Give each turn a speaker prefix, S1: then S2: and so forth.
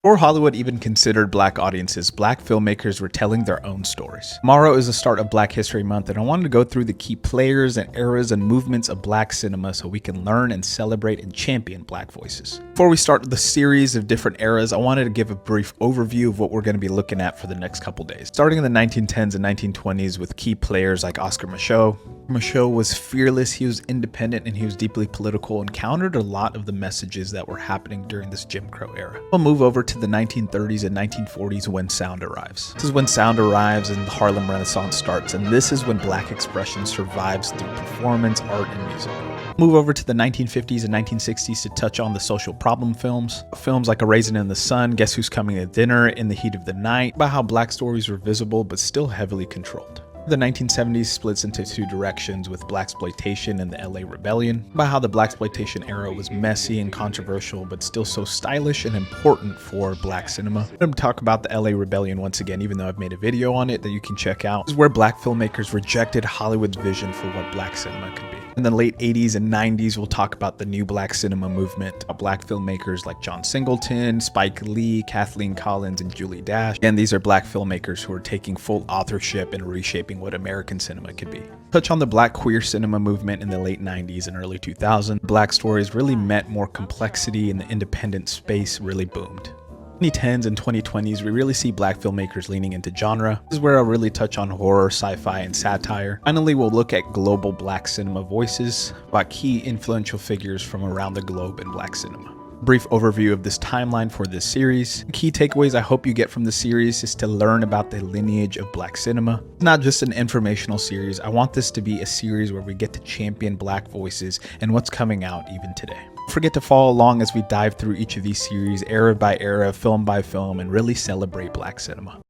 S1: Before Hollywood even considered black audiences, black filmmakers were telling their own stories. Tomorrow is the start of Black History Month, and I wanted to go through the key players and eras and movements of black cinema so we can learn and celebrate and champion black voices. Before we start the series of different eras, I wanted to give a brief overview of what we're going to be looking at for the next couple days. Starting in the 1910s and 1920s with key players like Oscar Micheaux. Micheaux was fearless, he was independent, and he was deeply political and countered a lot of the messages that were happening during this Jim Crow era. We'll move over to the 1930s and 1940s when sound arrives. This is when sound arrives and the Harlem Renaissance starts, and this is when black expression survives through performance, art, and music. Move over to the 1950s and 1960s to touch on the social problem films. Films like A Raisin in the Sun, Guess Who's Coming to Dinner, In the Heat of the Night, about how black stories were visible but still heavily controlled. The 1970s splits into two directions with blaxploitation and the LA Rebellion, about how the blaxploitation era was messy and controversial but still so stylish and important for black cinema. I'm going to talk about the LA Rebellion once again, even though I've made a video on it that you can check out. This is where black filmmakers rejected Hollywood's vision for what black cinema could be. In the late 80s and 90s, we'll talk about the new black cinema movement, black filmmakers like John Singleton, Spike Lee, Kathleen Collins, and Julie Dash. And these are black filmmakers who are taking full authorship and reshaping what American cinema could be. Touch on the black queer cinema movement in the late 90s and early 2000s. Black stories really meant more complexity and the independent space really boomed. 2010s and 2020s, we really see black filmmakers leaning into genre. This is where I'll really touch on horror, sci-fi, and satire. Finally, we'll look at global black cinema voices, about key influential figures from around the globe in black cinema. Brief overview of this timeline for this series. Key takeaways I hope you get from the series is to learn about the lineage of black cinema. It's not just an informational series. I want this to be a series where we get to champion black voices and what's coming out even today. Don't forget to follow along as we dive through each of these series, era by era, film by film, and really celebrate black cinema.